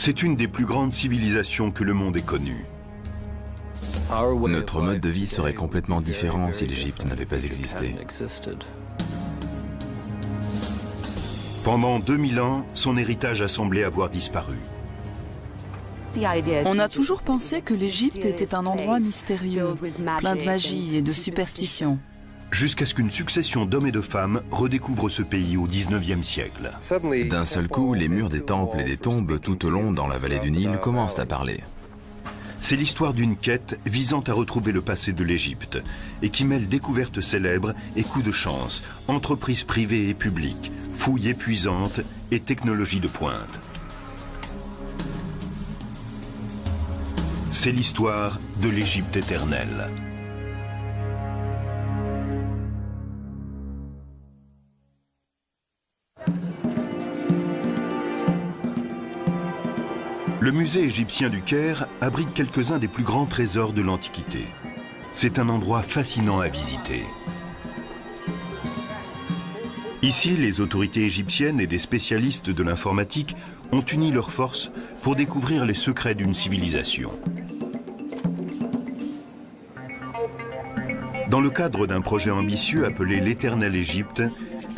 C'est une des plus grandes civilisations que le monde ait connues. Notre mode de vie serait complètement différent si l'Égypte n'avait pas existé. Pendant 2000 ans, son héritage a semblé avoir disparu. On a toujours pensé que l'Égypte était un endroit mystérieux, plein de magie et de superstitions. Jusqu'à ce qu'une succession d'hommes et de femmes redécouvre ce pays au XIXe siècle. D'un seul coup, les murs des temples et des tombes tout au long dans la vallée du Nil commencent à parler. C'est l'histoire d'une quête visant à retrouver le passé de l'Égypte et qui mêle découvertes célèbres et coups de chance, entreprises privées et publiques, fouilles épuisantes et technologies de pointe. C'est l'histoire de l'Égypte éternelle. Le musée égyptien du Caire abrite quelques-uns des plus grands trésors de l'Antiquité. C'est un endroit fascinant à visiter. Ici, les autorités égyptiennes et des spécialistes de l'informatique ont uni leurs forces pour découvrir les secrets d'une civilisation. Dans le cadre d'un projet ambitieux appelé l'Éternelle Égypte,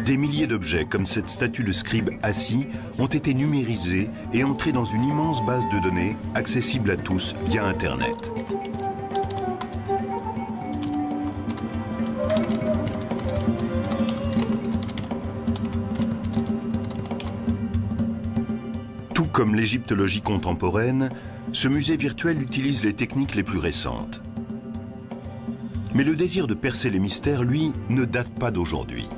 des milliers d'objets comme cette statue de scribe assis ont été numérisés et entrés dans une immense base de données accessible à tous via Internet. Tout comme l'égyptologie contemporaine, ce musée virtuel utilise les techniques les plus récentes. Mais le désir de percer les mystères, lui, ne date pas d'aujourd'hui.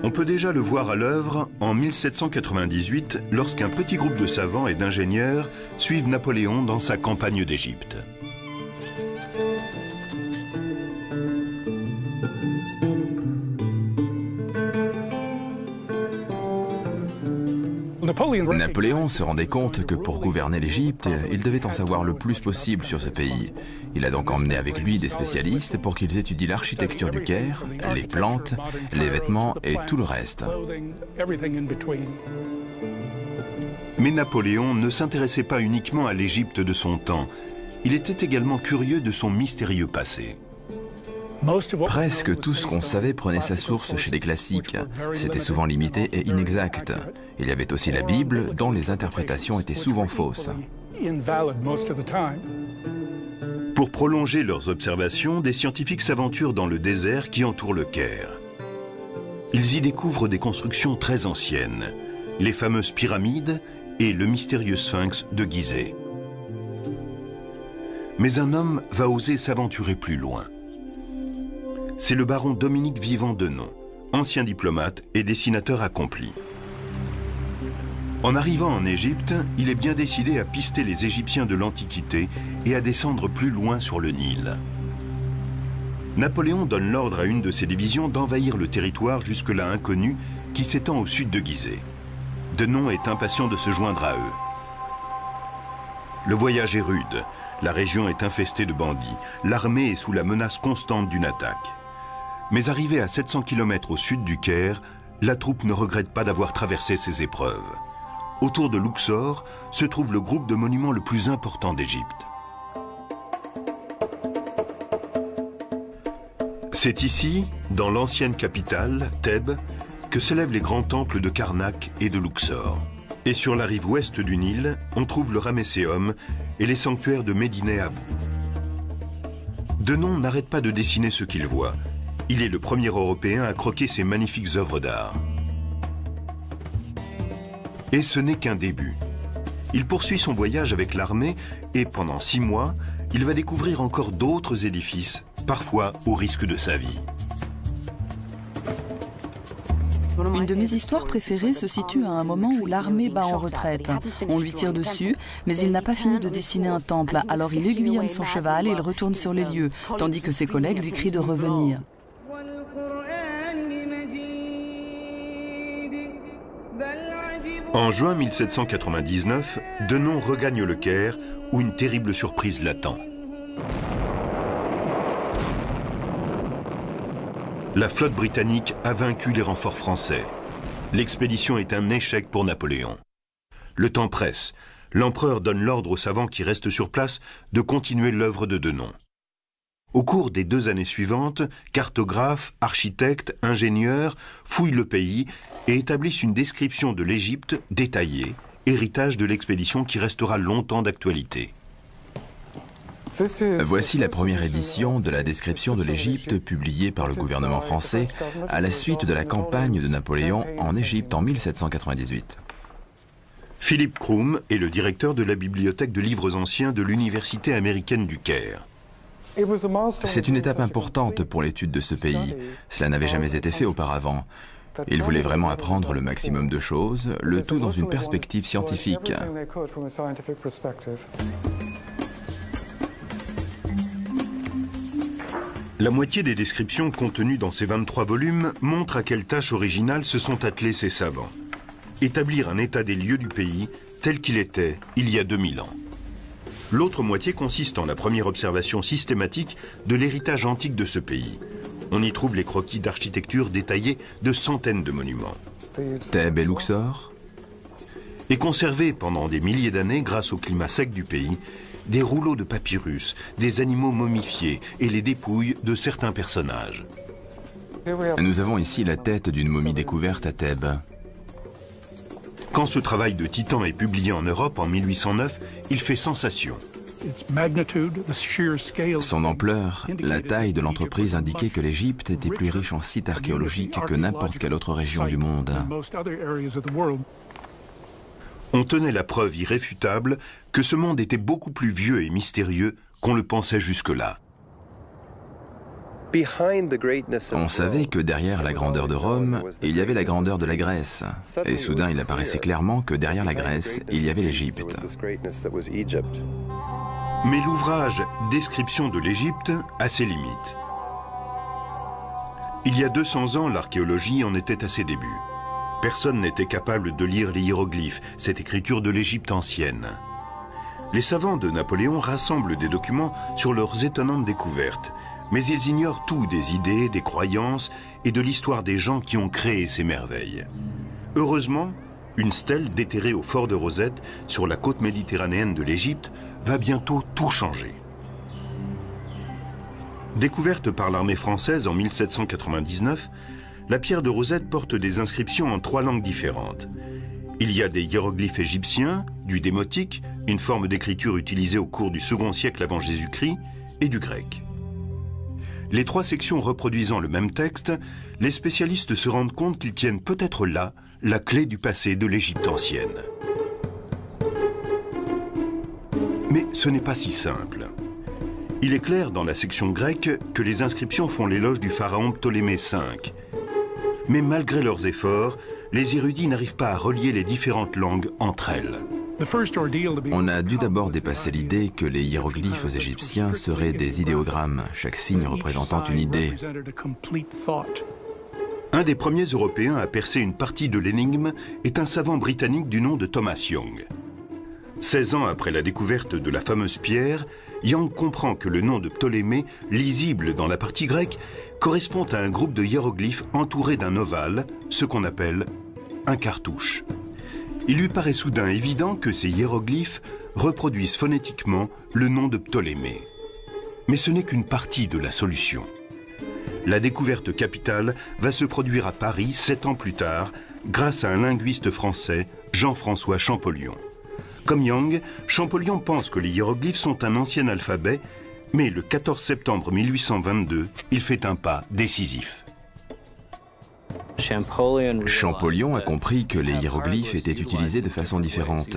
On peut déjà le voir à l'œuvre en 1798, lorsqu'un petit groupe de savants et d'ingénieurs suivent Napoléon dans sa campagne d'Égypte. Napoléon se rendait compte que pour gouverner l'Égypte, il devait en savoir le plus possible sur ce pays. Il a donc emmené avec lui des spécialistes pour qu'ils étudient l'architecture du Caire, les plantes, les vêtements et tout le reste. Mais Napoléon ne s'intéressait pas uniquement à l'Égypte de son temps. Il était également curieux de son mystérieux passé. Presque tout ce qu'on savait prenait sa source chez les classiques. C'était souvent limité et inexact. Il y avait aussi la Bible, dont les interprétations étaient souvent fausses. Pour prolonger leurs observations, des scientifiques s'aventurent dans le désert qui entoure le Caire. Ils y découvrent des constructions très anciennes, les fameuses pyramides et le mystérieux sphinx de Gizeh. Mais un homme va oser s'aventurer plus loin. C'est le baron Dominique Vivant Denon, ancien diplomate et dessinateur accompli. En arrivant en Égypte, il est bien décidé à pister les Égyptiens de l'Antiquité et à descendre plus loin sur le Nil. Napoléon donne l'ordre à une de ses divisions d'envahir le territoire jusque-là inconnu qui s'étend au sud de Gizeh. Denon est impatient de se joindre à eux. Le voyage est rude, la région est infestée de bandits, l'armée est sous la menace constante d'une attaque. Mais arrivé à 700 km au sud du Caire, la troupe ne regrette pas d'avoir traversé ces épreuves. Autour de Luxor se trouve le groupe de monuments le plus important d'Égypte. C'est ici, dans l'ancienne capitale, Thèbes, que s'élèvent les grands temples de Karnak et de Luxor. Et sur la rive ouest du Nil, on trouve le Ramesséum et les sanctuaires de Médine et Abou. Denon n'arrête pas de dessiner ce qu'il voit. Il est le premier Européen à croquer ces magnifiques œuvres d'art. Et ce n'est qu'un début. Il poursuit son voyage avec l'armée et pendant 6 mois, il va découvrir encore d'autres édifices, parfois au risque de sa vie. Une de mes histoires préférées se situe à un moment où l'armée bat en retraite. On lui tire dessus, mais il n'a pas fini de dessiner un temple, alors il aiguillonne son cheval et il retourne sur les lieux, tandis que ses collègues lui crient de revenir. En juin 1799, Denon regagne le Caire, où une terrible surprise l'attend. La flotte britannique a vaincu les renforts français. L'expédition est un échec pour Napoléon. Le temps presse. L'empereur donne l'ordre aux savants qui restent sur place de continuer l'œuvre de Denon. Au cours des 2 années suivantes, cartographes, architectes, ingénieurs fouillent le pays et établissent une description de l'Égypte détaillée, héritage de l'expédition qui restera longtemps d'actualité. Voici la première édition de la description de l'Égypte publiée par le gouvernement français à la suite de la campagne de Napoléon en Égypte en 1798. Philippe Croom est le directeur de la bibliothèque de livres anciens de l'Université américaine du Caire. C'est une étape importante pour l'étude de ce pays. Cela n'avait jamais été fait auparavant. Il voulait vraiment apprendre le maximum de choses, le tout dans une perspective scientifique. La moitié des descriptions contenues dans ces 23 volumes montrent à quelle tâche originale se sont attelés ces savants. Établir un état des lieux du pays tel qu'il était il y a 2000 ans. L'autre moitié consiste en la première observation systématique de l'héritage antique de ce pays. On y trouve les croquis d'architecture détaillés de centaines de monuments. Thèbes et Luxor. Et conservés pendant des milliers d'années grâce au climat sec du pays, des rouleaux de papyrus, des animaux momifiés et les dépouilles de certains personnages. Nous avons ici la tête d'une momie découverte à Thèbes. Quand ce travail de titan est publié en Europe en 1809, il fait sensation. Son ampleur, la taille de l'entreprise indiquait que l'Égypte était plus riche en sites archéologiques que n'importe quelle autre région du monde. On tenait la preuve irréfutable que ce monde était beaucoup plus vieux et mystérieux qu'on le pensait jusque-là. On savait que derrière la grandeur de Rome, il y avait la grandeur de la Grèce. Et soudain, il apparaissait clairement que derrière la Grèce, il y avait l'Égypte. Mais l'ouvrage « Description de l'Égypte » a ses limites. Il y a 200 ans, l'archéologie en était à ses débuts. Personne n'était capable de lire les hiéroglyphes, cette écriture de l'Égypte ancienne. Les savants de Napoléon rassemblent des documents sur leurs étonnantes découvertes, mais ils ignorent tout des idées, des croyances et de l'histoire des gens qui ont créé ces merveilles. Heureusement, une stèle déterrée au fort de Rosette, sur la côte méditerranéenne de l'Égypte, va bientôt tout changer. Découverte par l'armée française en 1799, la pierre de Rosette porte des inscriptions en 3 langues différentes. Il y a des hiéroglyphes égyptiens, du démotique, une forme d'écriture utilisée au cours du second siècle avant Jésus-Christ, et du grec. Les 3 sections reproduisant le même texte, les spécialistes se rendent compte qu'ils tiennent peut-être là la clé du passé de l'Égypte ancienne. Mais ce n'est pas si simple. Il est clair dans la section grecque que les inscriptions font l'éloge du pharaon Ptolémée V. Mais malgré leurs efforts, les érudits n'arrivent pas à relier les différentes langues entre elles. On a dû d'abord dépasser l'idée que les hiéroglyphes égyptiens seraient des idéogrammes, chaque signe représentant une idée. Un des premiers Européens à percer une partie de l'énigme est un savant britannique du nom de Thomas Young. 16 ans après la découverte de la fameuse pierre, Young comprend que le nom de Ptolémée, lisible dans la partie grecque, correspond à un groupe de hiéroglyphes entourés d'un ovale, ce qu'on appelle un cartouche. Il lui paraît soudain évident que ces hiéroglyphes reproduisent phonétiquement le nom de Ptolémée. Mais ce n'est qu'une partie de la solution. La découverte capitale va se produire à Paris 7 ans plus tard, grâce à un linguiste français, Jean-François Champollion. Comme Young, Champollion pense que les hiéroglyphes sont un ancien alphabet, mais le 14 septembre 1822, il fait un pas décisif. Champollion a compris que les hiéroglyphes étaient utilisés de façon différente.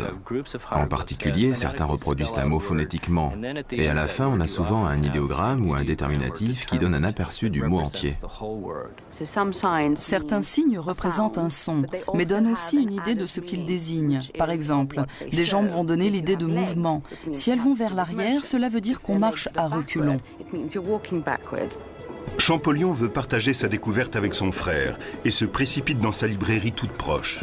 En particulier, certains reproduisent un mot phonétiquement, et à la fin, on a souvent un idéogramme ou un déterminatif qui donne un aperçu du mot entier. Certains signes représentent un son, mais donnent aussi une idée de ce qu'ils désignent. Par exemple, des jambes vont donner l'idée de mouvement. Si elles vont vers l'arrière, cela veut dire qu'on marche à reculons. Champollion veut partager sa découverte avec son frère et se précipite dans sa librairie toute proche.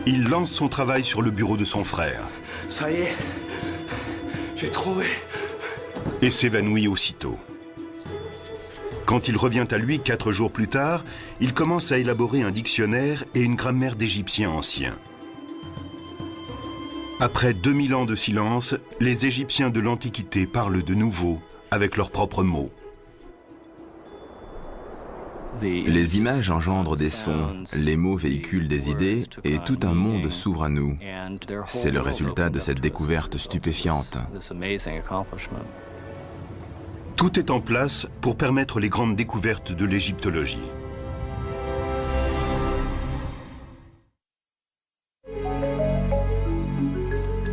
Il lance son travail sur le bureau de son frère. Ça y est, j'ai trouvé. Et s'évanouit aussitôt. Quand il revient à lui 4 jours plus tard, il commence à élaborer un dictionnaire et une grammaire d'égyptien ancien. Après 2000 ans de silence, les Égyptiens de l'Antiquité parlent de nouveau avec leurs propres mots. Les images engendrent des sons, les mots véhiculent des idées et tout un monde s'ouvre à nous. C'est le résultat de cette découverte stupéfiante. Tout est en place pour permettre les grandes découvertes de l'égyptologie.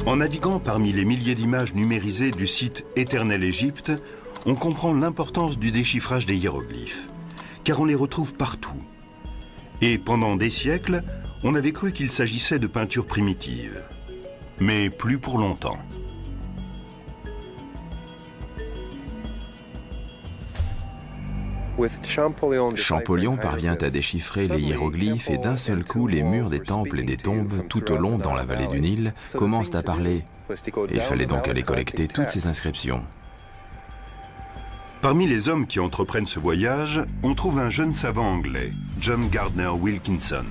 En naviguant parmi les milliers d'images numérisées du site Éternel Égypte, on comprend l'importance du déchiffrage des hiéroglyphes, car on les retrouve partout. Et pendant des siècles, on avait cru qu'il s'agissait de peintures primitives. Mais plus pour longtemps. Champollion parvient à déchiffrer les hiéroglyphes et d'un seul coup, les murs des temples et des tombes tout au long dans la vallée du Nil commencent à parler. Il fallait donc aller collecter toutes ces inscriptions. Parmi les hommes qui entreprennent ce voyage, on trouve un jeune savant anglais, John Gardner Wilkinson.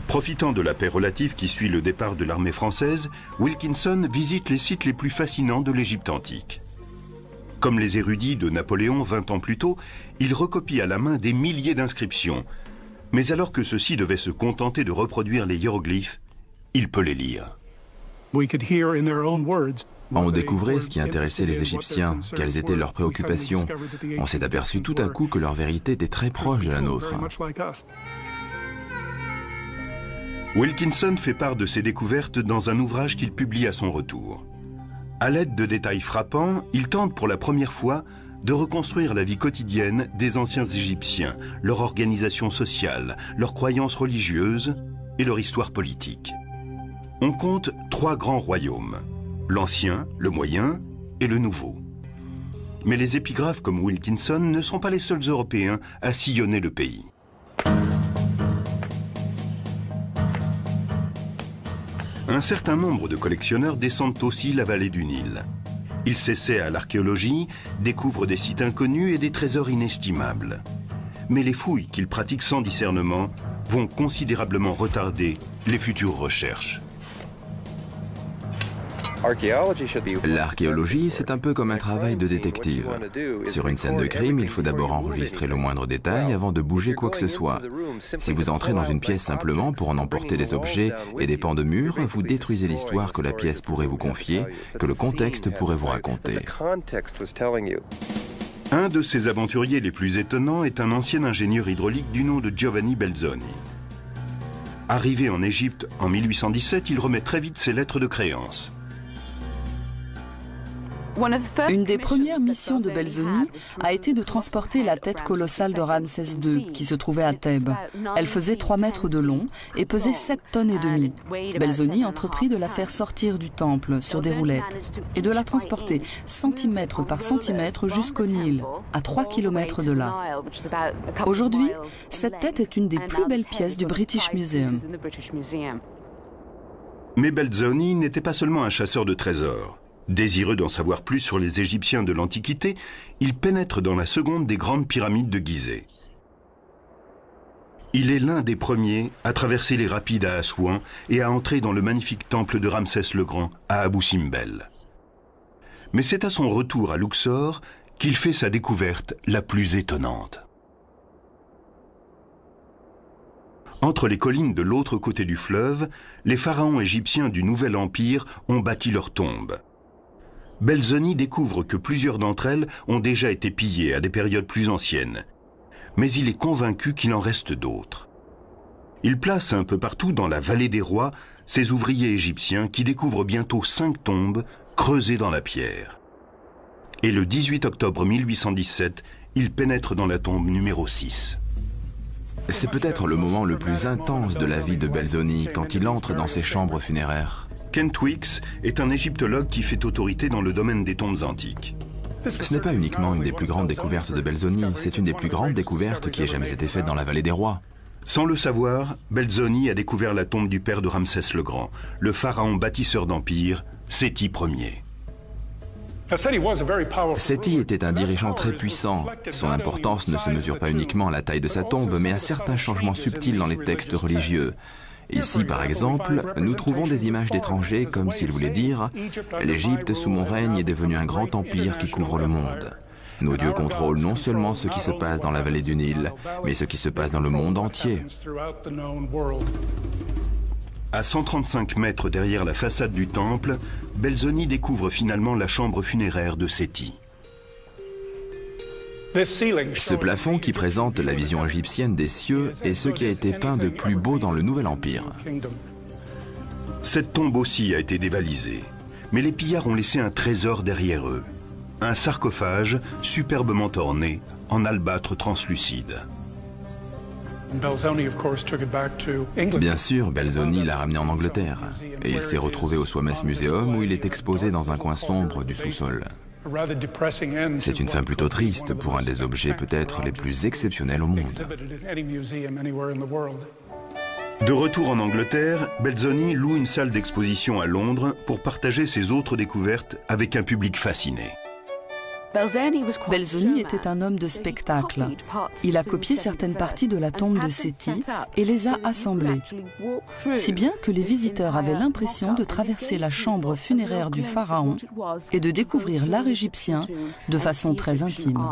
Profitant de la paix relative qui suit le départ de l'armée française, Wilkinson visite les sites les plus fascinants de l'Égypte antique. Comme les érudits de Napoléon 20 ans plus tôt, il recopie à la main des milliers d'inscriptions. Mais alors que ceux-ci devaient se contenter de reproduire les hiéroglyphes, il peut les lire. On découvrait ce qui intéressait les Égyptiens, quelles étaient leurs préoccupations. On s'est aperçu tout à coup que leur vérité était très proche de la nôtre. Wilkinson fait part de ses découvertes dans un ouvrage qu'il publie à son retour. À l'aide de détails frappants, il tente pour la première fois de reconstruire la vie quotidienne des anciens Égyptiens, leur organisation sociale, leurs croyances religieuses et leur histoire politique. On compte 3 grands royaumes, l'Ancien, le Moyen et le Nouveau. Mais les épigraphes comme Wilkinson ne sont pas les seuls Européens à sillonner le pays. Un certain nombre de collectionneurs descendent aussi la vallée du Nil. Ils s'essaient à l'archéologie, découvrent des sites inconnus et des trésors inestimables. Mais les fouilles qu'ils pratiquent sans discernement vont considérablement retarder les futures recherches. L'archéologie, c'est un peu comme un travail de détective. Sur une scène de crime, il faut d'abord enregistrer le moindre détail avant de bouger quoi que ce soit. Si vous entrez dans une pièce simplement pour en emporter des objets et des pans de mur, vous détruisez l'histoire que la pièce pourrait vous confier, que le contexte pourrait vous raconter. Un de ces aventuriers les plus étonnants est un ancien ingénieur hydraulique du nom de Giovanni Belzoni. Arrivé en Égypte en 1817, il remet très vite ses lettres de créance. Une des premières missions de Belzoni a été de transporter la tête colossale de Ramsès II, qui se trouvait à Thèbes. Elle faisait 3 mètres de long et pesait 7,5 tonnes. Belzoni entreprit de la faire sortir du temple sur des roulettes et de la transporter centimètre par centimètre jusqu'au Nil, à 3 km de là. Aujourd'hui, cette tête est une des plus belles pièces du British Museum. Mais Belzoni n'était pas seulement un chasseur de trésors. Désireux d'en savoir plus sur les Égyptiens de l'Antiquité, il pénètre dans la seconde des grandes pyramides de Gizeh. Il est l'un des premiers à traverser les rapides à Assouan et à entrer dans le magnifique temple de Ramsès le Grand à Abou Simbel. Mais c'est à son retour à Luxor qu'il fait sa découverte la plus étonnante. Entre les collines de l'autre côté du fleuve, les pharaons égyptiens du Nouvel Empire ont bâti leurs tombes. Belzoni découvre que plusieurs d'entre elles ont déjà été pillées à des périodes plus anciennes. Mais il est convaincu qu'il en reste d'autres. Il place un peu partout dans la vallée des rois ses ouvriers égyptiens qui découvrent bientôt 5 tombes creusées dans la pierre. Et le 18 octobre 1817, il pénètre dans la tombe numéro 6. C'est peut-être le moment le plus intense de la vie de Belzoni quand il entre dans ses chambres funéraires. Kent Weeks est un égyptologue qui fait autorité dans le domaine des tombes antiques. Ce n'est pas uniquement une des plus grandes découvertes de Belzoni, c'est une des plus grandes découvertes qui ait jamais été faite dans la vallée des rois. Sans le savoir, Belzoni a découvert la tombe du père de Ramsès le Grand, le pharaon bâtisseur d'empire, Séti Ier. Seti était un dirigeant très puissant. Son importance ne se mesure pas uniquement à la taille de sa tombe, mais à certains changements subtils dans les textes religieux. Ici, par exemple, nous trouvons des images d'étrangers comme s'il voulait dire « L'Égypte sous mon règne est devenue un grand empire qui couvre le monde. Nos dieux contrôlent non seulement ce qui se passe dans la vallée du Nil, mais ce qui se passe dans le monde entier. » À 135 mètres derrière la façade du temple, Belzoni découvre finalement la chambre funéraire de Seti. Ce plafond qui présente la vision égyptienne des cieux est ce qui a été peint de plus beau dans le Nouvel Empire. Cette tombe aussi a été dévalisée, mais les pillards ont laissé un trésor derrière eux. Un sarcophage superbement orné en albâtre translucide. Bien sûr, Belzoni l'a ramené en Angleterre et il s'est retrouvé au Soames Museum où il est exposé dans un coin sombre du sous-sol. C'est une fin plutôt triste pour un des objets peut-être les plus exceptionnels au monde. De retour en Angleterre, Belzoni loue une salle d'exposition à Londres pour partager ses autres découvertes avec un public fasciné. Belzoni était un homme de spectacle. Il a copié certaines parties de la tombe de Seti et les a assemblées, si bien que les visiteurs avaient l'impression de traverser la chambre funéraire du pharaon et de découvrir l'art égyptien de façon très intime.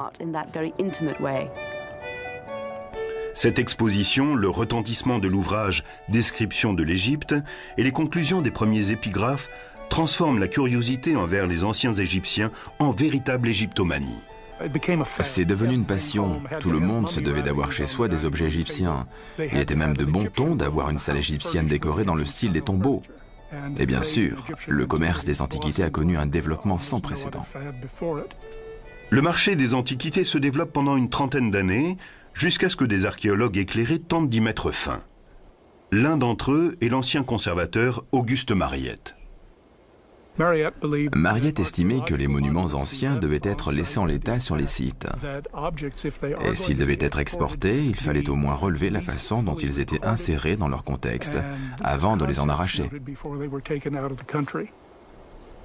Cette exposition, le retentissement de l'ouvrage Description de l'Égypte et les conclusions des premiers épigraphes transforme la curiosité envers les anciens Égyptiens en véritable égyptomanie. C'est devenu une passion. Tout le monde se devait d'avoir chez soi des objets égyptiens. Il était même de bon ton d'avoir une salle égyptienne décorée dans le style des tombeaux. Et bien sûr, le commerce des antiquités a connu un développement sans précédent. Le marché des antiquités se développe pendant une trentaine d'années, jusqu'à ce que des archéologues éclairés tentent d'y mettre fin. L'un d'entre eux est l'ancien conservateur Auguste Mariette. Mariette estimait que les monuments anciens devaient être laissés en l'état sur les sites. Et s'ils devaient être exportés, il fallait au moins relever la façon dont ils étaient insérés dans leur contexte avant de les en arracher.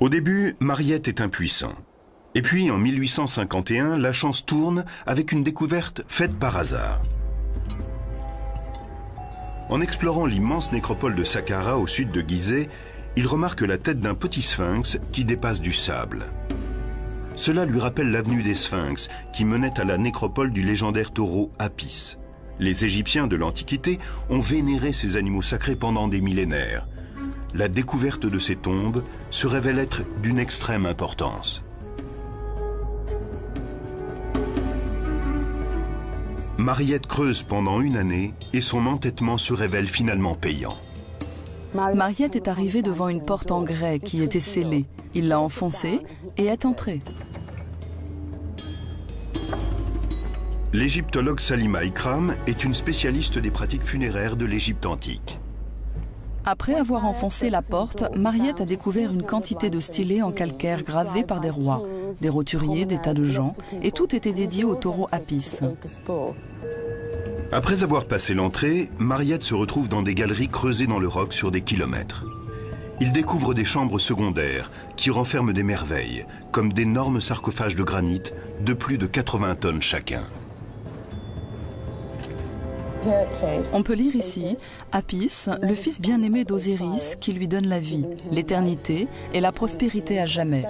Au début, Mariette est impuissant. Et puis, en 1851, la chance tourne avec une découverte faite par hasard. En explorant l'immense nécropole de Saqqara au sud de Gizeh, il remarque la tête d'un petit sphinx qui dépasse du sable. Cela lui rappelle l'avenue des Sphinx qui menait à la nécropole du légendaire taureau Apis. Les Égyptiens de l'Antiquité ont vénéré ces animaux sacrés pendant des millénaires. La découverte de ces tombes se révèle être d'une extrême importance. Mariette creuse pendant une année et son entêtement se révèle finalement payant. Mariette est arrivée devant une porte en grès qui était scellée. Il l'a enfoncée et est entré. L'égyptologue Salima Ikram est une spécialiste des pratiques funéraires de l'Égypte antique. Après avoir enfoncé la porte, Mariette a découvert une quantité de stylés en calcaire gravés par des rois, des roturiers, des tas de gens, et tout était dédié au taureau Apis. Après avoir passé l'entrée, Mariette se retrouve dans des galeries creusées dans le roc sur des kilomètres. Il découvre des chambres secondaires qui renferment des merveilles, comme d'énormes sarcophages de granit de plus de 80 tonnes chacun. On peut lire ici Apis, le fils bien-aimé d'Osiris qui lui donne la vie, l'éternité et la prospérité à jamais.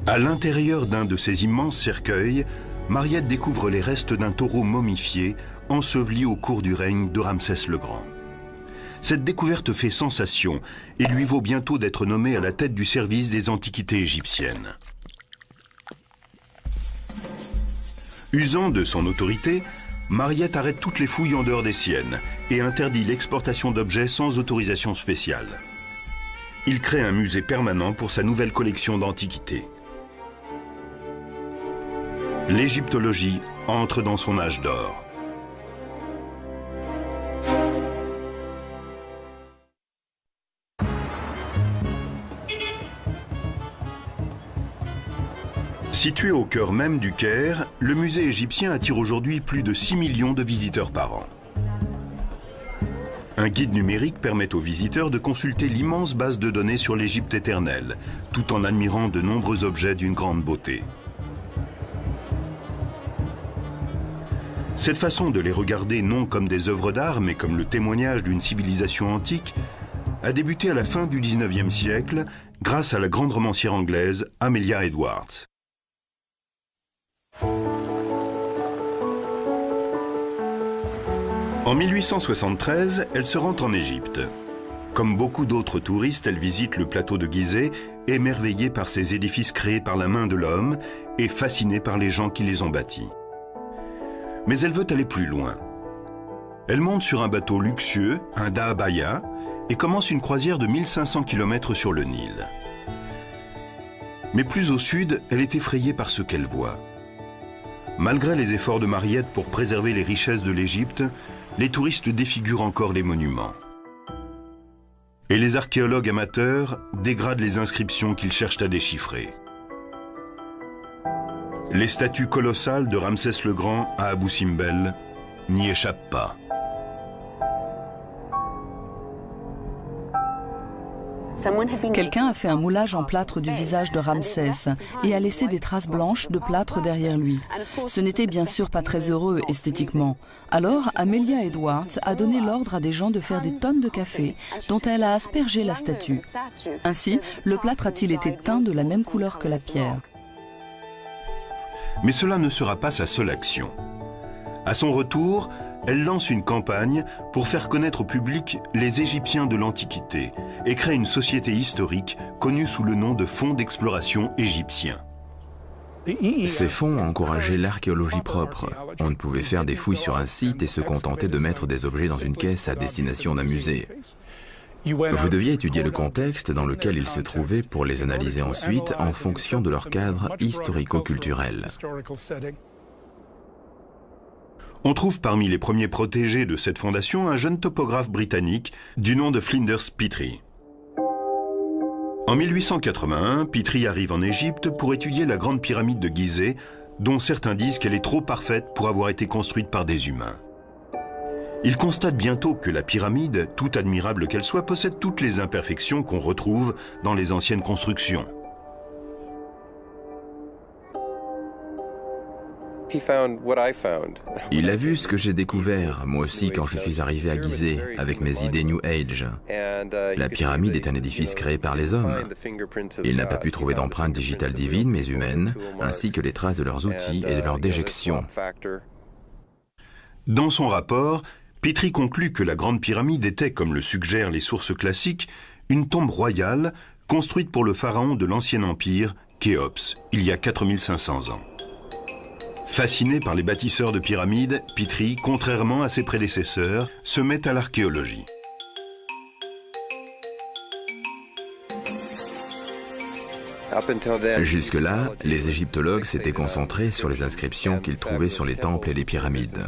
À l'intérieur d'un de ces immenses cercueils, Mariette découvre les restes d'un taureau momifié enseveli au cours du règne de Ramsès le Grand. Cette découverte fait sensation et lui vaut bientôt d'être nommé à la tête du service des antiquités égyptiennes. Usant de son autorité, Mariette arrête toutes les fouilles en dehors des siennes et interdit l'exportation d'objets sans autorisation spéciale. Il crée un musée permanent pour sa nouvelle collection d'antiquités. L'égyptologie entre dans son âge d'or. Situé au cœur même du Caire, le musée égyptien attire aujourd'hui plus de 6 millions de visiteurs par an. Un guide numérique permet aux visiteurs de consulter l'immense base de données sur l'Égypte éternelle, tout en admirant de nombreux objets d'une grande beauté. Cette façon de les regarder non comme des œuvres d'art, mais comme le témoignage d'une civilisation antique, a débuté à la fin du XIXe siècle grâce à la grande romancière anglaise Amelia Edwards. En 1873, elle se rend en Égypte. Comme beaucoup d'autres touristes, elle visite le plateau de Gizeh, émerveillée par ces édifices créés par la main de l'homme et fascinée par les gens qui les ont bâtis. Mais elle veut aller plus loin. Elle monte sur un bateau luxueux, un dahabaya, et commence une croisière de 1500 km sur le Nil. Mais plus au sud, elle est effrayée par ce qu'elle voit. Malgré les efforts de Mariette pour préserver les richesses de l'Égypte, les touristes défigurent encore les monuments. Et les archéologues amateurs dégradent les inscriptions qu'ils cherchent à déchiffrer. Les statues colossales de Ramsès le Grand à Abou Simbel n'y échappent pas. Quelqu'un a fait un moulage en plâtre du visage de Ramsès et a laissé des traces blanches de plâtre derrière lui. Ce n'était bien sûr pas très heureux esthétiquement. Alors, Amelia Edwards a donné l'ordre à des gens de faire des tonnes de café dont elle a aspergé la statue. Ainsi, le plâtre a-t-il été teint de la même couleur que la pierre. Mais cela ne sera pas sa seule action. À son retour, elle lance une campagne pour faire connaître au public les Égyptiens de l'Antiquité et crée une société historique connue sous le nom de Fonds d'exploration égyptien. Ces fonds encourageaient l'archéologie propre. On ne pouvait faire des fouilles sur un site et se contenter de mettre des objets dans une caisse à destination d'un musée. Vous deviez étudier le contexte dans lequel ils se trouvaient pour les analyser ensuite en fonction de leur cadre historico-culturel. On trouve parmi les premiers protégés de cette fondation un jeune topographe britannique du nom de Flinders Petrie. En 1881, Petrie arrive en Égypte pour étudier la grande pyramide de Gizeh, dont certains disent qu'elle est trop parfaite pour avoir été construite par des humains. Il constate bientôt que la pyramide, tout admirable qu'elle soit, possède toutes les imperfections qu'on retrouve dans les anciennes constructions. Il a vu ce que j'ai découvert, moi aussi, quand je suis arrivé à Gizeh, avec mes idées New Age. La pyramide est un édifice créé par les hommes. Il n'a pas pu trouver d'empreintes digitales divines, mais humaines, ainsi que les traces de leurs outils et de leurs déjections. Dans son rapport, Petrie conclut que la Grande Pyramide était, comme le suggèrent les sources classiques, une tombe royale construite pour le pharaon de l'Ancien Empire, Khéops, il y a 4500 ans. Fasciné par les bâtisseurs de pyramides, Petrie, contrairement à ses prédécesseurs, se met à l'archéologie. Jusque-là, les égyptologues s'étaient concentrés sur les inscriptions qu'ils trouvaient sur les temples et les pyramides.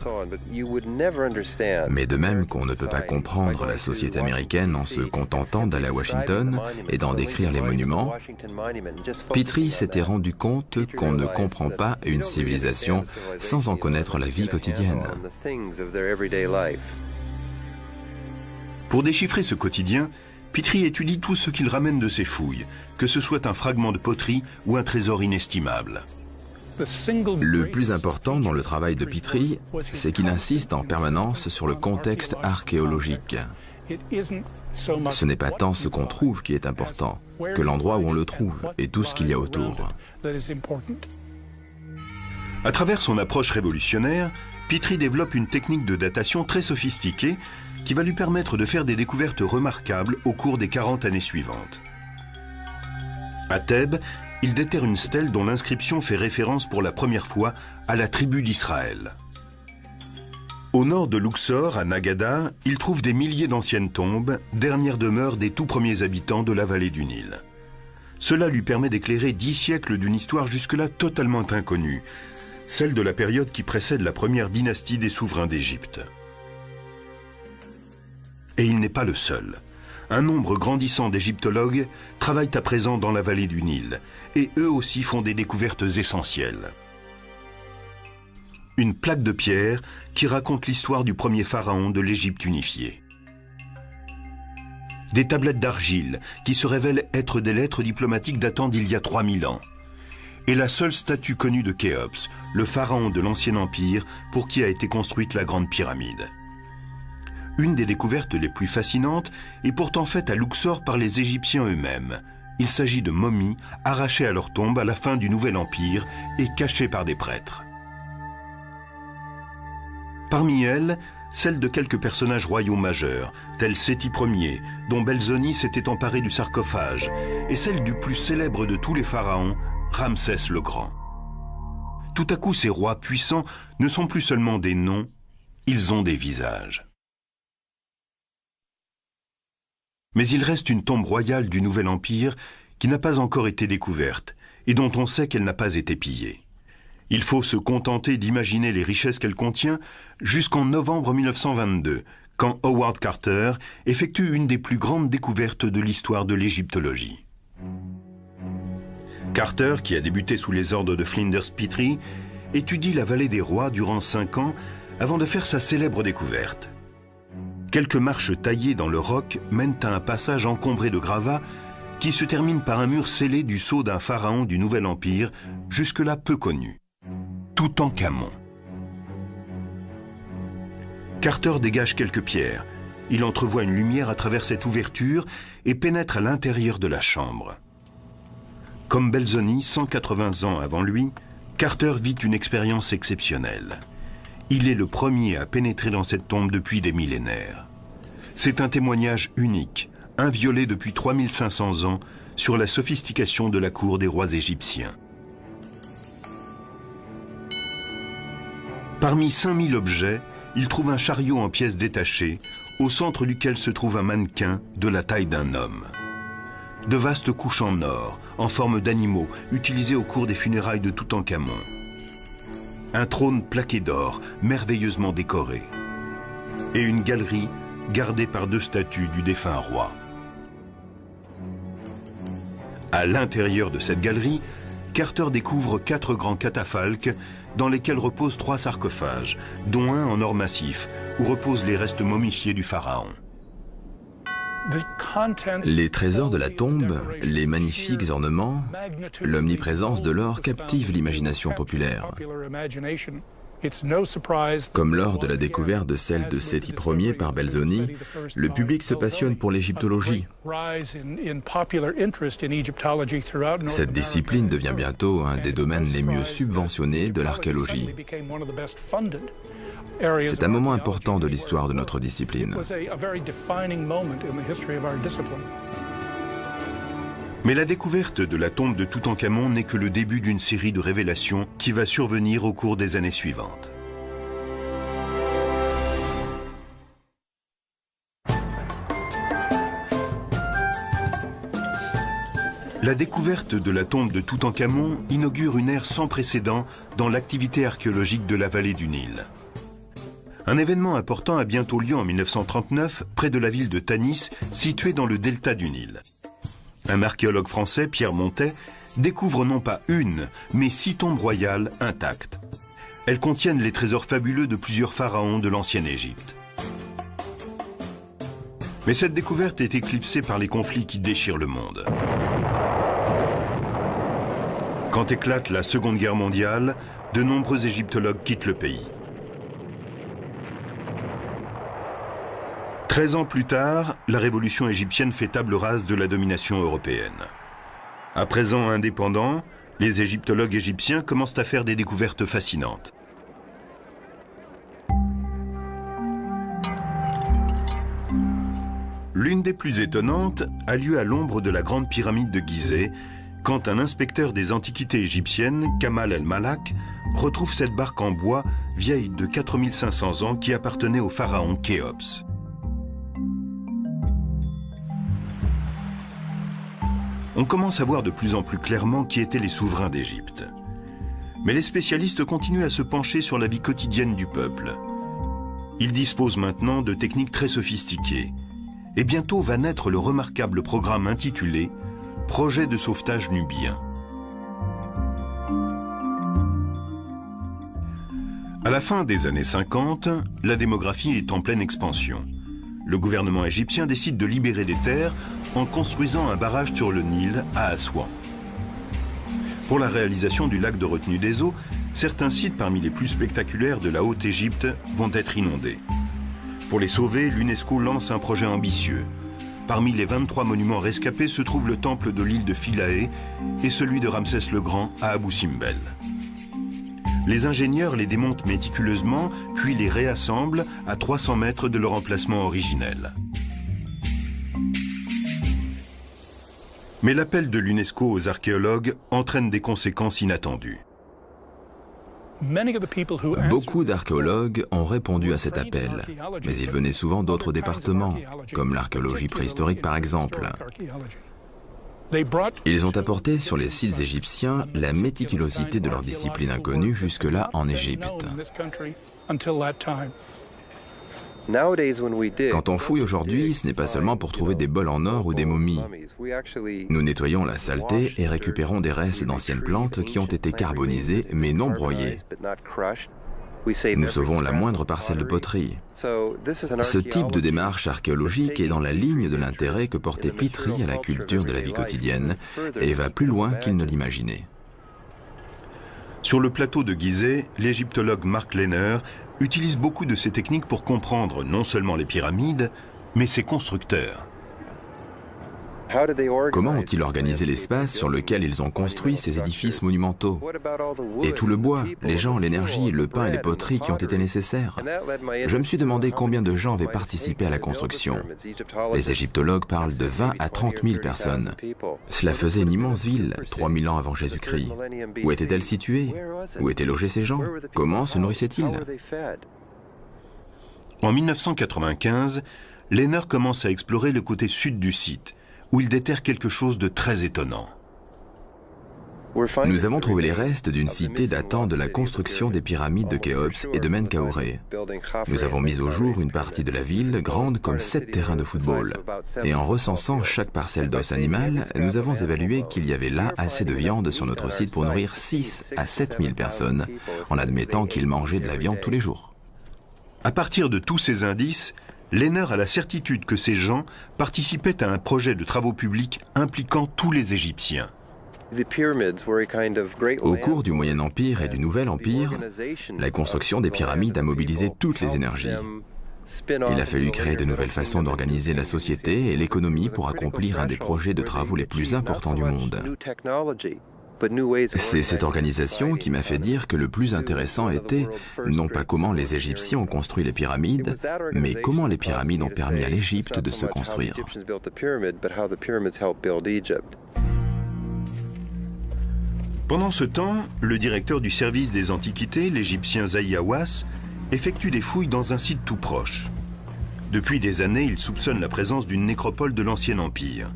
Mais de même qu'on ne peut pas comprendre la société américaine en se contentant d'aller à Washington et d'en décrire les monuments, Petrie s'était rendu compte qu'on ne comprend pas une civilisation sans en connaître la vie quotidienne. Pour déchiffrer ce quotidien, Petrie étudie tout ce qu'il ramène de ses fouilles, que ce soit un fragment de poterie ou un trésor inestimable. Le plus important dans le travail de Petrie, c'est qu'il insiste en permanence sur le contexte archéologique. Ce n'est pas tant ce qu'on trouve qui est important, que l'endroit où on le trouve et tout ce qu'il y a autour. À travers son approche révolutionnaire, Petrie développe une technique de datation très sophistiquée qui va lui permettre de faire des découvertes remarquables au cours des 40 années suivantes. À Thèbes, il déterre une stèle dont l'inscription fait référence pour la première fois à la tribu d'Israël. Au nord de Luxor, à Nagada, il trouve des milliers d'anciennes tombes, dernières demeures des tout premiers habitants de la vallée du Nil. Cela lui permet d'éclairer 10 siècles d'une histoire jusque-là totalement inconnue, celle de la période qui précède la première dynastie des souverains d'Égypte. Et il n'est pas le seul. Un nombre grandissant d'égyptologues travaillent à présent dans la vallée du Nil, et eux aussi font des découvertes essentielles. Une plaque de pierre qui raconte l'histoire du premier pharaon de l'Égypte unifiée. Des tablettes d'argile qui se révèlent être des lettres diplomatiques datant d'il y a 3000 ans. Et la seule statue connue de Khéops, le pharaon de l'Ancien Empire pour qui a été construite la Grande Pyramide. Une des découvertes les plus fascinantes est pourtant faite à Luxor par les Égyptiens eux-mêmes. Il s'agit de momies arrachées à leur tombe à la fin du Nouvel Empire et cachées par des prêtres. Parmi elles, celle de quelques personnages royaux majeurs, tels Séti Ier, dont Belzoni s'était emparé du sarcophage, et celle du plus célèbre de tous les pharaons, Ramsès le Grand. Tout à coup, ces rois puissants ne sont plus seulement des noms, ils ont des visages. Mais il reste une tombe royale du Nouvel Empire qui n'a pas encore été découverte et dont on sait qu'elle n'a pas été pillée. Il faut se contenter d'imaginer les richesses qu'elle contient jusqu'en novembre 1922, quand Howard Carter effectue une des plus grandes découvertes de l'histoire de l'égyptologie. Carter, qui a débuté sous les ordres de Flinders Petrie, étudie la vallée des rois durant 5 ans avant de faire sa célèbre découverte. Quelques marches taillées dans le roc mènent à un passage encombré de gravats qui se termine par un mur scellé du sceau d'un pharaon du Nouvel Empire, jusque-là peu connu, Toutankhamon. Carter dégage quelques pierres. Il entrevoit une lumière à travers cette ouverture et pénètre à l'intérieur de la chambre. Comme Belzoni, 180 ans avant lui, Carter vit une expérience exceptionnelle. Il est le premier à pénétrer dans cette tombe depuis des millénaires. C'est un témoignage unique, inviolé depuis 3500 ans, sur la sophistication de la cour des rois égyptiens. Parmi 5000 objets, il trouve un chariot en pièces détachées, au centre duquel se trouve un mannequin de la taille d'un homme. De vastes couches en or, en forme d'animaux, utilisées au cours des funérailles de Toutankhamon. Un trône plaqué d'or, merveilleusement décoré. Et une galerie gardée par 2 statues du défunt roi. À l'intérieur de cette galerie, Carter découvre 4 grands catafalques dans lesquels reposent 3 sarcophages, dont un en or massif, où reposent les restes momifiés du pharaon. Les trésors de la tombe, les magnifiques ornements, l'omniprésence de l'or captivent l'imagination populaire. Comme lors de la découverte de celle de Séti Ier par Belzoni, le public se passionne pour l'égyptologie. Cette discipline devient bientôt un des domaines les mieux subventionnés de l'archéologie. C'est un moment important de l'histoire de notre discipline. Mais la découverte de la tombe de Toutankhamon n'est que le début d'une série de révélations qui va survenir au cours des années suivantes. La découverte de la tombe de Toutankhamon inaugure une ère sans précédent dans l'activité archéologique de la vallée du Nil. Un événement important a bientôt lieu en 1939 près de la ville de Tanis, située dans le delta du Nil. Un archéologue français, Pierre Montet, découvre non pas une, mais 6 tombes royales intactes. Elles contiennent les trésors fabuleux de plusieurs pharaons de l'ancienne Égypte. Mais cette découverte est éclipsée par les conflits qui déchirent le monde. Quand éclate la Seconde Guerre mondiale, de nombreux égyptologues quittent le pays. 13 ans plus tard, la révolution égyptienne fait table rase de la domination européenne. À présent indépendants, les égyptologues égyptiens commencent à faire des découvertes fascinantes. L'une des plus étonnantes a lieu à l'ombre de la grande pyramide de Gizeh, quand un inspecteur des antiquités égyptiennes, Kamal el-Malak, retrouve cette barque en bois vieille de 4500 ans qui appartenait au pharaon Khéops. On commence à voir de plus en plus clairement qui étaient les souverains d'Égypte. Mais les spécialistes continuent à se pencher sur la vie quotidienne du peuple. Ils disposent maintenant de techniques très sophistiquées. Et bientôt va naître le remarquable programme intitulé « Projet de sauvetage nubien ». À la fin des années 50, la démographie est en pleine expansion. Le gouvernement égyptien décide de libérer des terres en construisant un barrage sur le Nil à Assouan. Pour la réalisation du lac de retenue des eaux, certains sites parmi les plus spectaculaires de la Haute-Égypte vont être inondés. Pour les sauver, l'UNESCO lance un projet ambitieux. Parmi les 23 monuments rescapés se trouve le temple de l'île de Philae et celui de Ramsès le Grand à Abou Simbel. Les ingénieurs les démontent méticuleusement, puis les réassemblent à 300 mètres de leur emplacement originel. Mais l'appel de l'UNESCO aux archéologues entraîne des conséquences inattendues. Beaucoup d'archéologues ont répondu à cet appel, mais ils venaient souvent d'autres départements, comme l'archéologie préhistorique par exemple. Ils ont apporté sur les sites égyptiens la méticulosité de leur discipline inconnue jusque-là en Égypte. Quand on fouille aujourd'hui, ce n'est pas seulement pour trouver des bols en or ou des momies. Nous nettoyons la saleté et récupérons des restes d'anciennes plantes qui ont été carbonisées mais non broyées. Nous sauvons la moindre parcelle de poterie. Ce type de démarche archéologique est dans la ligne de l'intérêt que portait Petrie à la culture de la vie quotidienne et va plus loin qu'il ne l'imaginait. Sur le plateau de Gizeh, l'égyptologue Mark Lehner utilise beaucoup de ces techniques pour comprendre non seulement les pyramides, mais ses constructeurs. Comment ont-ils organisé l'espace sur lequel ils ont construit ces édifices monumentaux? Et tout le bois, les gens, l'énergie, le pain et les poteries qui ont été nécessaires. Je me suis demandé combien de gens avaient participé à la construction. Les égyptologues parlent de 20 à 30 000 personnes. Cela faisait une immense ville, 3000 ans avant Jésus-Christ. Où était-elle située? Où étaient logés ces gens? Comment se nourrissaient-ils? En 1995, Lehner commence à explorer le côté sud du site, où il déterre quelque chose de très étonnant. Nous avons trouvé les restes d'une cité datant de la construction des pyramides de Khéops et de Menkaure. Nous avons mis au jour une partie de la ville grande comme 7 terrains de football. Et en recensant chaque parcelle d'os animal, nous avons évalué qu'il y avait là assez de viande sur notre site pour nourrir 6 à 7 000 personnes, en admettant qu'ils mangeaient de la viande tous les jours. À partir de tous ces indices, Lehner a la certitude que ces gens participaient à un projet de travaux publics impliquant tous les Égyptiens. Au cours du Moyen Empire et du Nouvel Empire, la construction des pyramides a mobilisé toutes les énergies. Il a fallu créer de nouvelles façons d'organiser la société et l'économie pour accomplir un des projets de travaux les plus importants du monde. C'est cette organisation qui m'a fait dire que le plus intéressant était non pas comment les Égyptiens ont construit les pyramides, mais comment les pyramides ont permis à l'Égypte de se construire. Pendant ce temps, le directeur du service des antiquités, l'Égyptien Zahi Hawass, effectue des fouilles dans un site tout proche. Depuis des années, il soupçonne la présence d'une nécropole de l'Ancien Empire.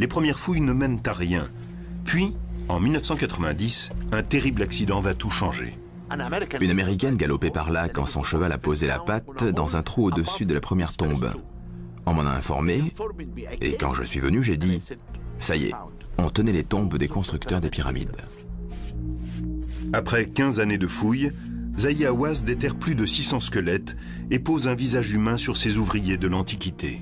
Les premières fouilles ne mènent à rien. Puis, en 1990, un terrible accident va tout changer. Une Américaine galopait par là quand son cheval a posé la patte dans un trou au-dessus de la première tombe. On m'en a informé, et quand je suis venu, j'ai dit « Ça y est, on tenait les tombes des constructeurs des pyramides. » Après 15 années de fouilles, Zahi Hawass déterre plus de 600 squelettes et pose un visage humain sur ces ouvriers de l'Antiquité.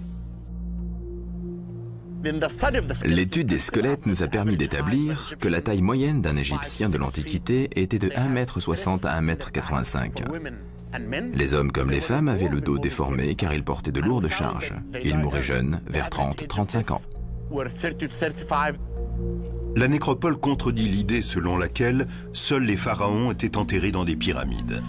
L'étude des squelettes nous a permis d'établir que la taille moyenne d'un Égyptien de l'Antiquité était de 1,60 m à 1,85 m. Les hommes comme les femmes avaient le dos déformé car ils portaient de lourdes charges. Ils mouraient jeunes, vers 30-35 ans. La nécropole contredit l'idée selon laquelle seuls les pharaons étaient enterrés dans des pyramides.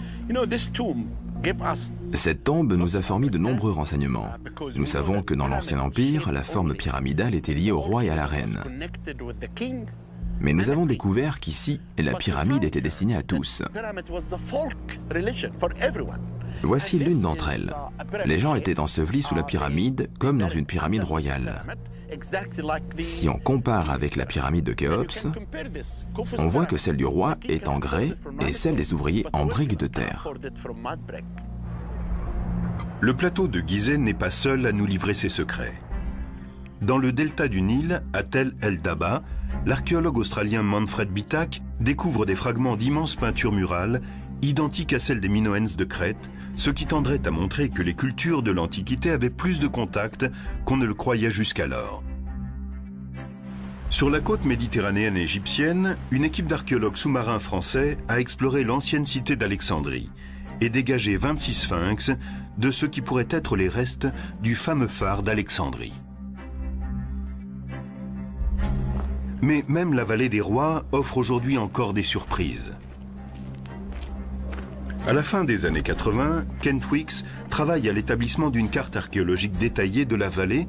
Cette tombe nous a fourni de nombreux renseignements. Nous savons que dans l'Ancien Empire, la forme pyramidale était liée au roi et à la reine. Mais nous avons découvert qu'ici, la pyramide était destinée à tous. Voici l'une d'entre elles. Les gens étaient ensevelis sous la pyramide, comme dans une pyramide royale. Si on compare avec la pyramide de Khéops, on voit que celle du roi est en grès et celle des ouvriers en briques de terre. Le plateau de Gizeh n'est pas seul à nous livrer ses secrets. Dans le delta du Nil, à Tel el-Daba, l'archéologue australien Manfred Bitak découvre des fragments d'immenses peintures murales identique à celle des Minoens de Crète, ce qui tendrait à montrer que les cultures de l'Antiquité avaient plus de contact qu'on ne le croyait jusqu'alors. Sur la côte méditerranéenne égyptienne, une équipe d'archéologues sous-marins français a exploré l'ancienne cité d'Alexandrie et dégagé 26 sphinx de ce qui pourrait être les restes du fameux phare d'Alexandrie. Mais même la vallée des rois offre aujourd'hui encore des surprises. À la fin des années 80, Kent Weeks travaille à l'établissement d'une carte archéologique détaillée de la vallée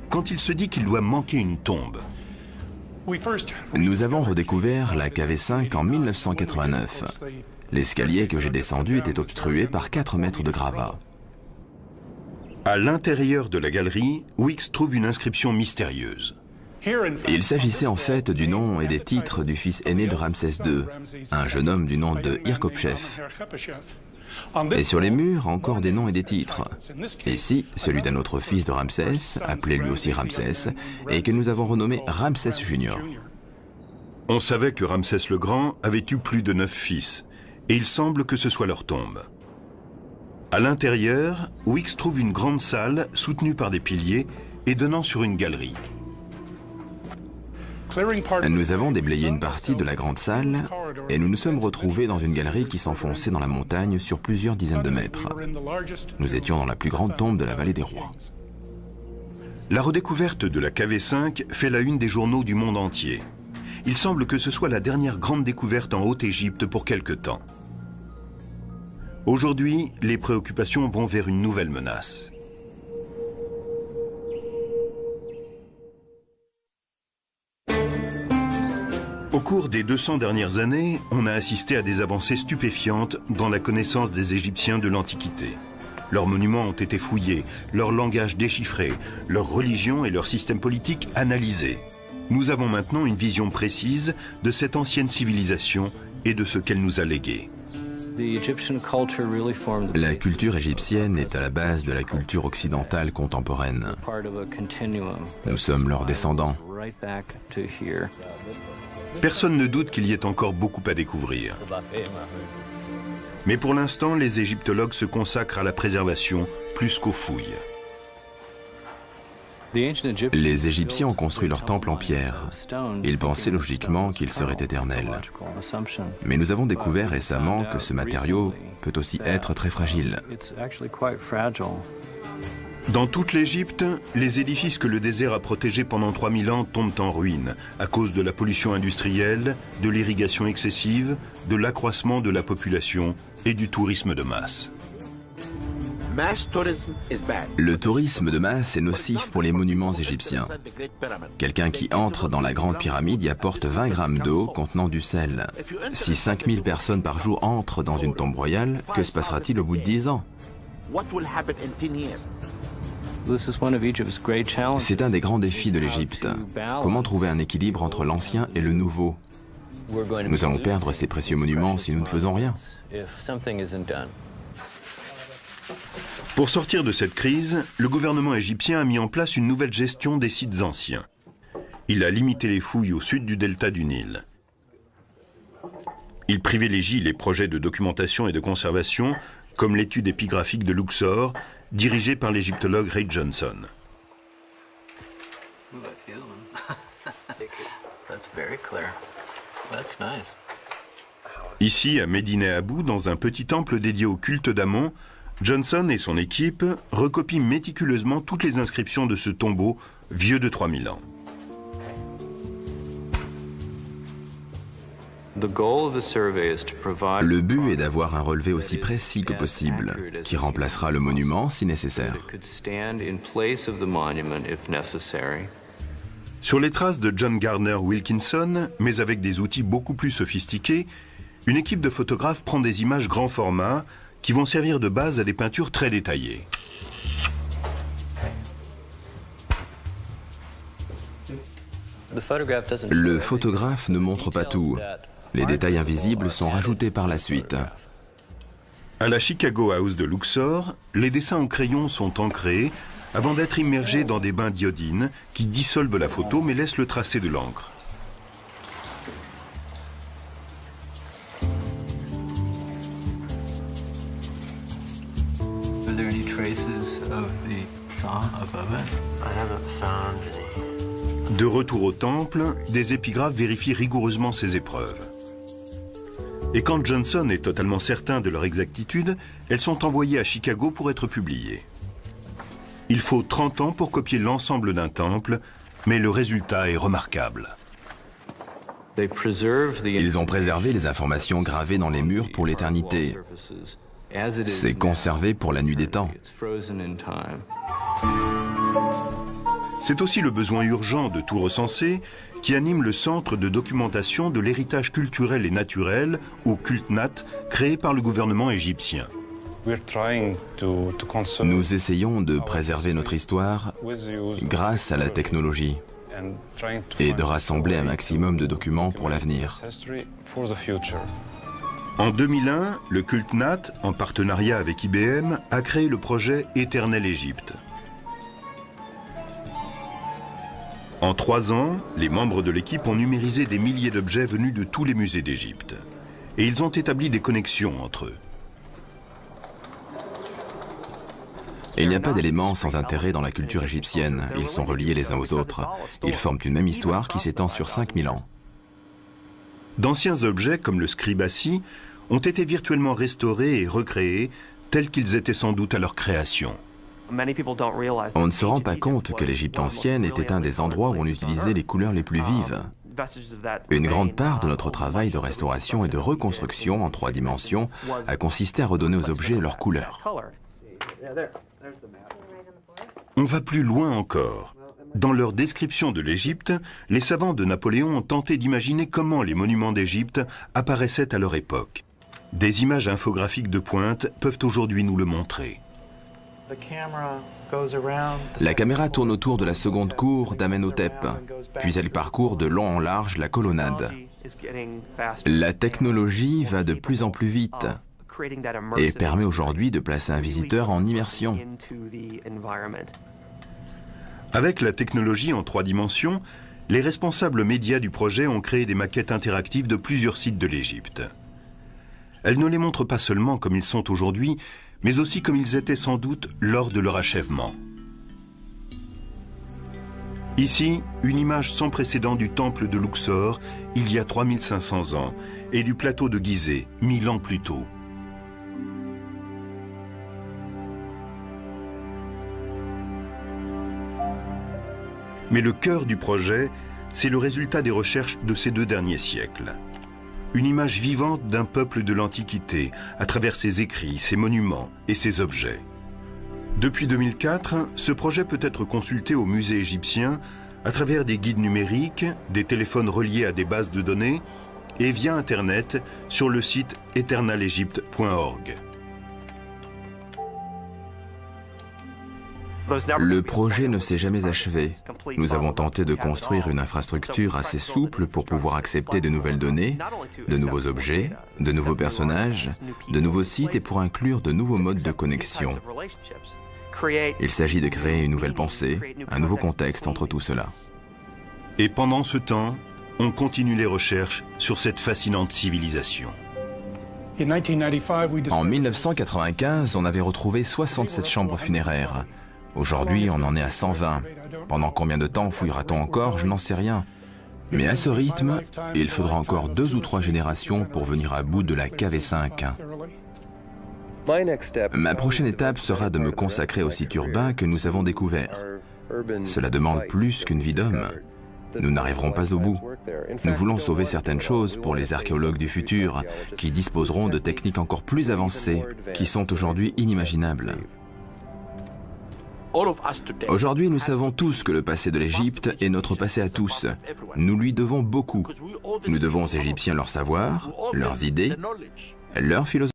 quand il se dit qu'il doit manquer une tombe. Nous avons redécouvert la KV5 en 1989. L'escalier que j'ai descendu était obstrué par 4 mètres de gravats. À l'intérieur de la galerie, Weeks trouve une inscription mystérieuse. Il s'agissait en fait du nom et des titres du fils aîné de Ramsès II, un jeune homme du nom de Hirkopchef. Et sur les murs, encore des noms et des titres. Ici, celui d'un autre fils de Ramsès, appelé lui aussi Ramsès, et que nous avons renommé Ramsès Junior. On savait que Ramsès le Grand avait eu plus de 9 fils, et il semble que ce soit leur tombe. À l'intérieur, Weeks trouve une grande salle soutenue par des piliers et donnant sur une galerie. Nous avons déblayé une partie de la grande salle et nous nous sommes retrouvés dans une galerie qui s'enfonçait dans la montagne sur plusieurs dizaines de mètres. Nous étions dans la plus grande tombe de la vallée des rois. La redécouverte de la KV5 fait la une des journaux du monde entier. Il semble que ce soit la dernière grande découverte en Haute-Égypte pour quelque temps. Aujourd'hui, les préoccupations vont vers une nouvelle menace. Au cours des 200 dernières années, on a assisté à des avancées stupéfiantes dans la connaissance des Égyptiens de l'Antiquité. Leurs monuments ont été fouillés, leur langage déchiffré, leur religion et leur système politique analysés. Nous avons maintenant une vision précise de cette ancienne civilisation et de ce qu'elle nous a légué. La culture égyptienne est à la base de la culture occidentale contemporaine. Nous sommes leurs descendants. Personne ne doute qu'il y ait encore beaucoup à découvrir. Mais pour l'instant, les égyptologues se consacrent à la préservation plus qu'aux fouilles. Les Égyptiens ont construit leur temple en pierre. Ils pensaient logiquement qu'il serait éternel. Mais nous avons découvert récemment que ce matériau peut aussi être très fragile. Dans toute l'Égypte, les édifices que le désert a protégés pendant 3000 ans tombent en ruine à cause de la pollution industrielle, de l'irrigation excessive, de l'accroissement de la population et du tourisme de masse. Le tourisme de masse est nocif pour les monuments égyptiens. Quelqu'un qui entre dans la grande pyramide y apporte 20 grammes d'eau contenant du sel. Si 5000 personnes par jour entrent dans une tombe royale, que se passera-t-il au bout de 10 ans ? C'est un des grands défis de l'Égypte. Comment trouver un équilibre entre l'ancien et le nouveau ? Nous allons perdre ces précieux monuments si nous ne faisons rien. Pour sortir de cette crise, le gouvernement égyptien a mis en place une nouvelle gestion des sites anciens. Il a limité les fouilles au sud du delta du Nil. Il privilégie les projets de documentation et de conservation, comme l'étude épigraphique de Luxor, dirigée par l'égyptologue Ray Johnson. Ici, à Médine Abou, dans un petit temple dédié au culte d'Amon, Johnson et son équipe recopient méticuleusement toutes les inscriptions de ce tombeau vieux de 3000 ans. Le but est d'avoir un relevé aussi précis que possible, qui remplacera le monument si nécessaire. Sur les traces de John Garner Wilkinson, mais avec des outils beaucoup plus sophistiqués, une équipe de photographes prend des images grand format qui vont servir de base à des peintures très détaillées. Le photographe ne montre pas tout. Les détails invisibles sont rajoutés par la suite. À la Chicago House de Luxor, les dessins au crayon sont ancrés avant d'être immergés dans des bains d'iodine qui dissolvent la photo mais laissent le tracé de l'encre. De retour au temple, des épigraphes vérifient rigoureusement ces épreuves. Et quand Johnson est totalement certain de leur exactitude, elles sont envoyées à Chicago pour être publiées. Il faut 30 ans pour copier l'ensemble d'un temple, mais le résultat est remarquable. Ils ont préservé les informations gravées dans les murs pour l'éternité. C'est conservé pour la nuit des temps. C'est aussi le besoin urgent de tout recenser qui anime le Centre de documentation de l'héritage culturel et naturel, ou CULTNAT, créé par le gouvernement égyptien. Nous essayons de préserver notre histoire grâce à la technologie et de rassembler un maximum de documents pour l'avenir. En 2001, le CULTNAT, en partenariat avec IBM, a créé le projet Éternel Égypte. En 3 ans, les membres de l'équipe ont numérisé des milliers d'objets venus de tous les musées d'Égypte. Et ils ont établi des connexions entre eux. Il n'y a pas d'éléments sans intérêt dans la culture égyptienne. Ils sont reliés les uns aux autres. Ils forment une même histoire qui s'étend sur 5000 ans. D'anciens objets, comme le scribassi, ont été virtuellement restaurés et recréés, tels qu'ils étaient sans doute à leur création. On ne se rend pas compte que l'Égypte ancienne était un des endroits où on utilisait les couleurs les plus vives. Une grande part de notre travail de restauration et de reconstruction en 3 dimensions a consisté à redonner aux objets leur couleur. On va plus loin encore. Dans leur description de l'Égypte, les savants de Napoléon ont tenté d'imaginer comment les monuments d'Égypte apparaissaient à leur époque. Des images infographiques de pointe peuvent aujourd'hui nous le montrer. La caméra tourne autour de la seconde cour d'Amenhotep, puis elle parcourt de long en large la colonnade. La technologie va de plus en plus vite et permet aujourd'hui de placer un visiteur en immersion. Avec la technologie en 3 dimensions, les responsables médias du projet ont créé des maquettes interactives de plusieurs sites de l'Égypte. Elles ne les montrent pas seulement comme ils sont aujourd'hui, mais aussi comme ils étaient sans doute lors de leur achèvement. Ici, une image sans précédent du temple de Luxor, il y a 3500 ans, et du plateau de Gizeh, 1000 ans plus tôt. Mais le cœur du projet, c'est le résultat des recherches de ces 2 derniers siècles. Une image vivante d'un peuple de l'Antiquité, à travers ses écrits, ses monuments et ses objets. Depuis 2004, ce projet peut être consulté au musée égyptien à travers des guides numériques, des téléphones reliés à des bases de données et via Internet sur le site eternalegypte.org. Le projet ne s'est jamais achevé. Nous avons tenté de construire une infrastructure assez souple pour pouvoir accepter de nouvelles données, de nouveaux objets, de nouveaux personnages, de nouveaux sites et pour inclure de nouveaux modes de connexion. Il s'agit de créer une nouvelle pensée, un nouveau contexte entre tout cela. Et pendant ce temps, on continue les recherches sur cette fascinante civilisation. En 1995, on avait retrouvé 67 chambres funéraires. Aujourd'hui, on en est à 120. Pendant combien de temps fouillera-t-on encore? Je n'en sais rien. Mais à ce rythme, il faudra encore 2 ou 3 générations pour venir à bout de la KV5. Ma prochaine étape sera de me consacrer aux sites urbains que nous avons découverts. Cela demande plus qu'une vie d'homme. Nous n'arriverons pas au bout. Nous voulons sauver certaines choses pour les archéologues du futur, qui disposeront de techniques encore plus avancées, qui sont aujourd'hui inimaginables. Aujourd'hui, nous savons tous que le passé de l'Égypte est notre passé à tous. Nous lui devons beaucoup. Nous devons aux Égyptiens leur savoir, leurs idées, leur philosophie.